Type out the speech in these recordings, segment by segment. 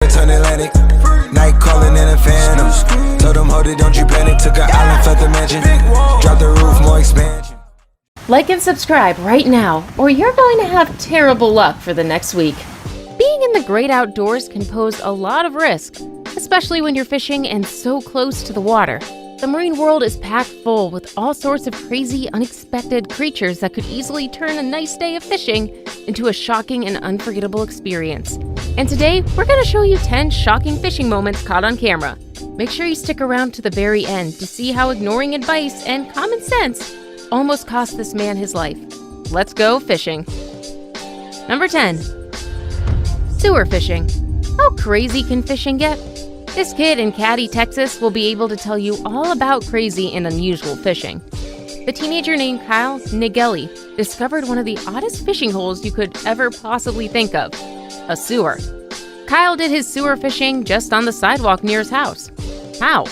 turn Atlantic. Night calling in a phantom. Told them, hold it, don't you panic. Took an island, left the mansion. Drop the roof, more expansion. Like and subscribe right now, or you're going to have terrible luck for the next week. Being in the great outdoors can pose a lot of risk, especially when you're fishing and so close to the water. The marine world is packed full with all sorts of crazy, unexpected creatures that could easily turn a nice day of fishing into a shocking and unforgettable experience. And today, we're going to show you 10 shocking fishing moments caught on camera. Make sure you stick around to the very end to see how ignoring advice and common sense almost cost this man his life. Let's go fishing. Number 10. Sewer fishing. How crazy can fishing get? This kid in Caddy, Texas will be able to tell you all about crazy and unusual fishing. The teenager named Kyle Nigeli discovered one of the oddest fishing holes you could ever possibly think of, a sewer. Kyle did his sewer fishing just on the sidewalk near his house. How?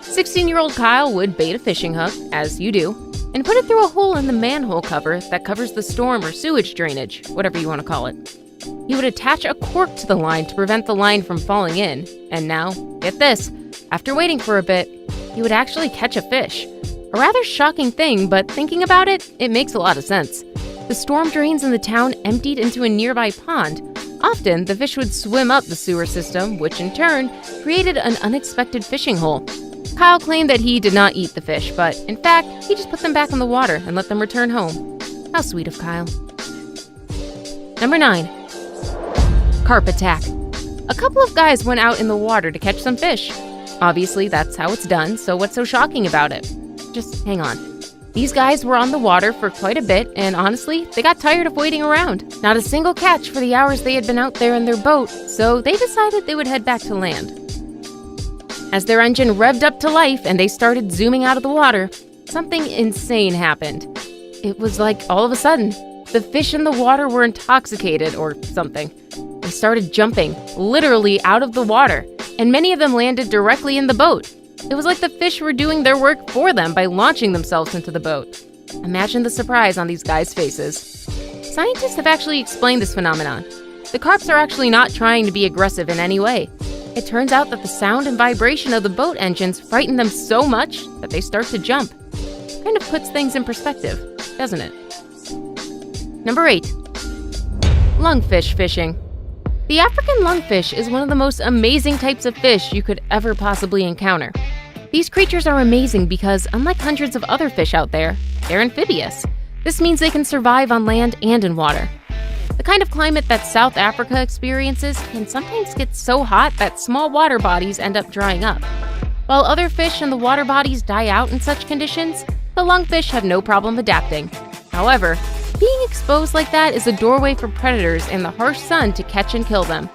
16-year-old Kyle would bait a fishing hook, as you do, and put it through a hole in the manhole cover that covers the storm or sewage drainage, whatever you want to call it. He would attach a cork to the line to prevent the line from falling in, and now, get this, after waiting for a bit, he would actually catch a fish. A rather shocking thing, but thinking about it, it makes a lot of sense. The storm drains in the town emptied into a nearby pond. Often, the fish would swim up the sewer system, which in turn created an unexpected fishing hole. Kyle claimed that he did not eat the fish, but in fact, he just put them back in the water and let them return home. How sweet of Kyle. Number 9. Carp attack. A couple of guys went out in the water to catch some fish. Obviously, that's how it's done, so what's so shocking about it? Just hang on. These guys were on the water for quite a bit, and honestly, they got tired of waiting around. Not a single catch for the hours they had been out there in their boat, so they decided they would head back to land. As their engine revved up to life and they started zooming out of the water, something insane happened. It was like all of a sudden, the fish in the water were intoxicated or something. They started jumping, literally out of the water, and many of them landed directly in the boat. It was like the fish were doing their work for them by launching themselves into the boat. Imagine the surprise on these guys' faces. Scientists have actually explained this phenomenon. The carps are actually not trying to be aggressive in any way. It turns out that the sound and vibration of the boat engines frighten them so much that they start to jump. Kind of puts things in perspective, doesn't it? Number 8. Lungfish fishing. The African lungfish is one of the most amazing types of fish you could ever possibly encounter. These creatures are amazing because, unlike hundreds of other fish out there, they're amphibious. This means they can survive on land and in water. The kind of climate that South Africa experiences can sometimes get so hot that small water bodies end up drying up. While other fish in the water bodies die out in such conditions, the lungfish have no problem adapting. However, being exposed like that is a doorway for predators and the harsh sun to catch and kill them.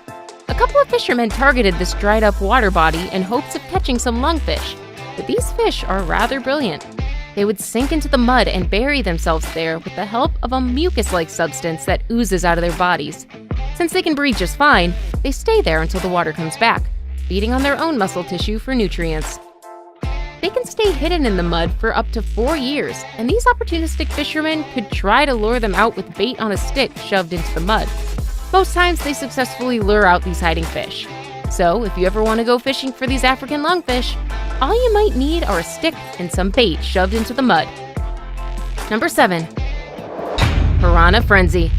A couple of fishermen targeted this dried up water body in hopes of catching some lungfish, but these fish are rather brilliant. They would sink into the mud and bury themselves there with the help of a mucus-like substance that oozes out of their bodies. Since they can breathe just fine, they stay there until the water comes back, feeding on their own muscle tissue for nutrients. They can stay hidden in the mud for up to 4 years, and these opportunistic fishermen could try to lure them out with bait on a stick shoved into the mud. Most times, they successfully lure out these hiding fish. So, if you ever want to go fishing for these African lungfish, all you might need are a stick and some bait shoved into the mud. Number 7. Piranha Frenzy.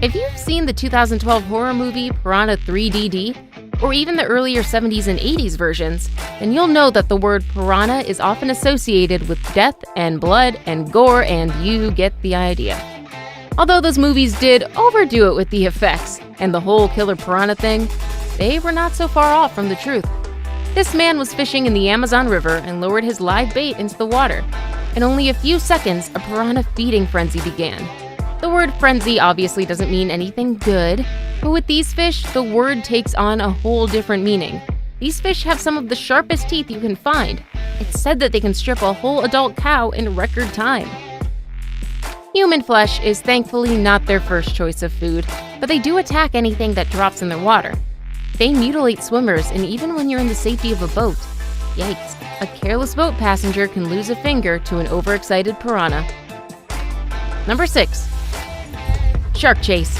If you've seen the 2012 horror movie Piranha 3DD, or even the earlier 70s and 80s versions, then you'll know that the word piranha is often associated with death and blood and gore, and you get the idea. Although those movies did overdo it with the effects and the whole killer piranha thing, they were not so far off from the truth. This man was fishing in the Amazon River and lowered his live bait into the water. In only a few seconds, a piranha feeding frenzy began. The word frenzy obviously doesn't mean anything good, but with these fish, the word takes on a whole different meaning. These fish have some of the sharpest teeth you can find. It's said that they can strip a whole adult cow in record time. Human flesh is thankfully not their first choice of food, but they do attack anything that drops in their water. They mutilate swimmers, and even when you're in the safety of a boat. Yikes, a careless boat passenger can lose a finger to an overexcited piranha. Number 6. Shark chase.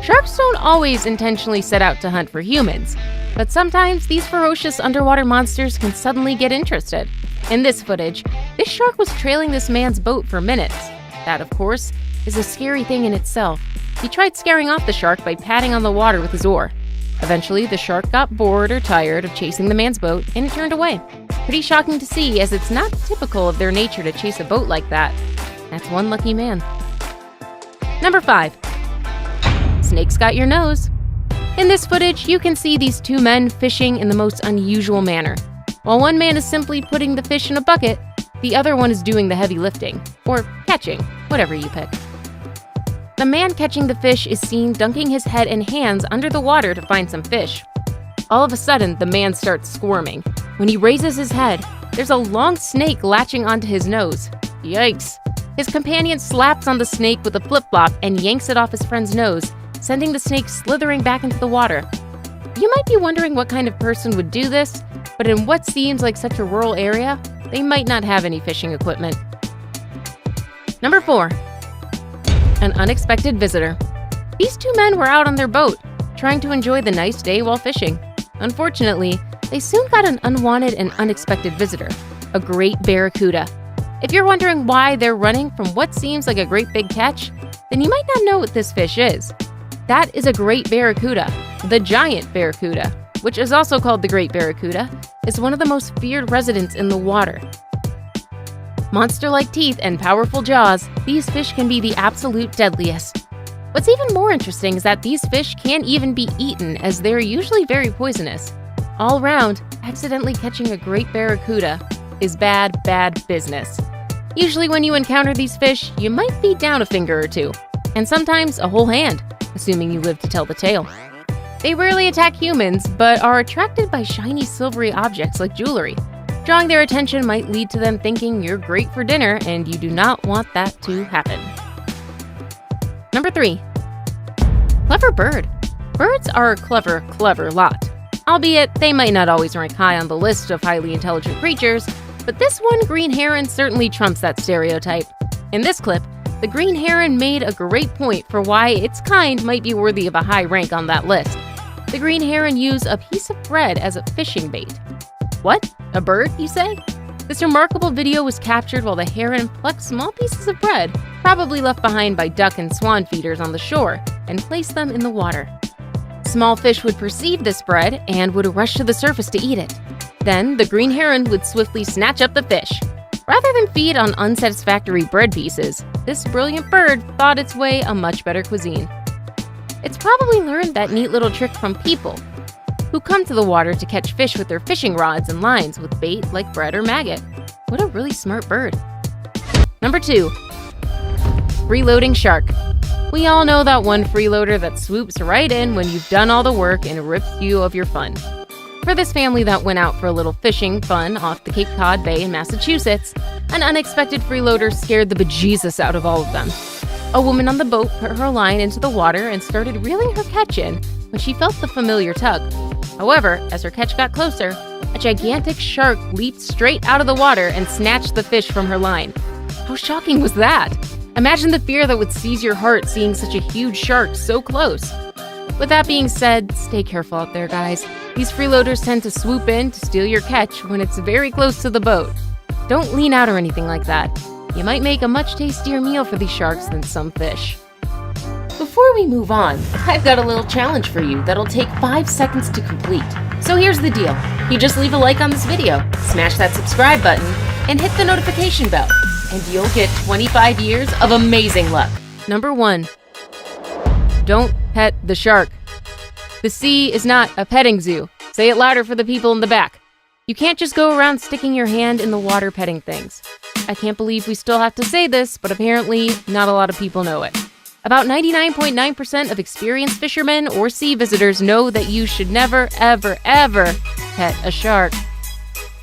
Sharks don't always intentionally set out to hunt for humans. But sometimes these ferocious underwater monsters can suddenly get interested. In this footage, this shark was trailing this man's boat for minutes. That, of course, is a scary thing in itself. He tried scaring off the shark by patting on the water with his oar. Eventually, the shark got bored or tired of chasing the man's boat and it turned away. Pretty shocking to see, as it's not typical of their nature to chase a boat like that. That's one lucky man. Number 5. Snake's got your nose. In this footage, you can see these two men fishing in the most unusual manner. While one man is simply putting the fish in a bucket, the other one is doing the heavy lifting, or catching, whatever you pick. The man catching the fish is seen dunking his head and hands under the water to find some fish. All of a sudden, the man starts squirming. When he raises his head, there's a long snake latching onto his nose. Yikes! His companion slaps on the snake with a flip-flop and yanks it off his friend's nose, sending the snake slithering back into the water. You might be wondering what kind of person would do this, but in what seems like such a rural area, they might not have any fishing equipment. Number 4. An unexpected visitor. These two men were out on their boat, trying to enjoy the nice day while fishing. Unfortunately, they soon got an unwanted and unexpected visitor, a great barracuda. If you're wondering why they're running from what seems like a great big catch, then you might not know what this fish is. That is a great barracuda. The giant barracuda, which is also called the great barracuda, is one of the most feared residents in the water. Monster-like teeth and powerful jaws, these fish can be the absolute deadliest. What's even more interesting is that these fish can't even be eaten, as they're usually very poisonous. All round, accidentally catching a great barracuda is bad, bad business. Usually when you encounter these fish, you might be down a finger or two, and sometimes a whole hand, assuming you live to tell the tale. They rarely attack humans, but are attracted by shiny silvery objects like jewelry. Drawing their attention might lead to them thinking you're great for dinner, and you do not want that to happen. Number 3. Clever bird. Birds are a clever lot. Albeit, they might not always rank high on the list of highly intelligent creatures, but this one green heron certainly trumps that stereotype. In this clip, the green heron made a great point for why its kind might be worthy of a high rank on that list. The green heron used a piece of bread as a fishing bait. What? A bird, you say? This remarkable video was captured while the heron plucked small pieces of bread, probably left behind by duck and swan feeders on the shore, and placed them in the water. Small fish would perceive this bread and would rush to the surface to eat it. Then, the green heron would swiftly snatch up the fish. Rather than feed on unsatisfactory bread pieces, this brilliant bird thought its way a much better cuisine. It's probably learned that neat little trick from people, who come to the water to catch fish with their fishing rods and lines with bait like bread or maggot. What a really smart bird. Number 2. Freeloading shark. We all know that one freeloader that swoops right in when you've done all the work and rips you of your fun. For this family that went out for a little fishing fun off the Cape Cod Bay in Massachusetts, an unexpected freeloader scared the bejesus out of all of them. A woman on the boat put her line into the water and started reeling her catch in when she felt the familiar tug. However, as her catch got closer, a gigantic shark leaped straight out of the water and snatched the fish from her line. How shocking was that? Imagine the fear that would seize your heart seeing such a huge shark so close. With that being said, stay careful out there, guys. These freeloaders tend to swoop in to steal your catch when it's very close to the boat. Don't lean out or anything like that. You might make a much tastier meal for these sharks than some fish. Before we move on, I've got a little challenge for you that'll take 5 seconds to complete. So here's the deal. You just leave a like on this video, smash that subscribe button, and hit the notification bell, and you'll get 25 years of amazing luck. Number 1. Don't pet the shark. The sea is not a petting zoo. Say it louder for the people in the back. You can't just go around sticking your hand in the water petting things. I can't believe we still have to say this, but apparently not a lot of people know it. About 99.9% of experienced fishermen or sea visitors know that you should never, ever, ever pet a shark.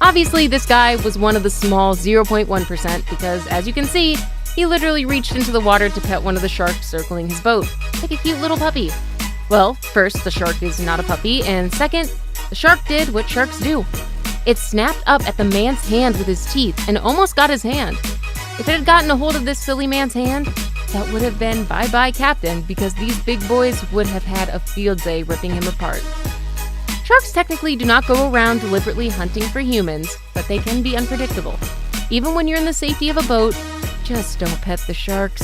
Obviously, this guy was one of the small 0.1% because, as you can see, he literally reached into the water to pet one of the sharks circling his boat, like a cute little puppy. Well, first, the shark is not a puppy, and second, the shark did what sharks do. It snapped up at the man's hand with his teeth and almost got his hand. If it had gotten a hold of this silly man's hand, that would have been bye-bye, Captain, because these big boys would have had a field day ripping him apart. Sharks technically do not go around deliberately hunting for humans, but they can be unpredictable. Even when you're in the safety of a boat, just don't pet the sharks.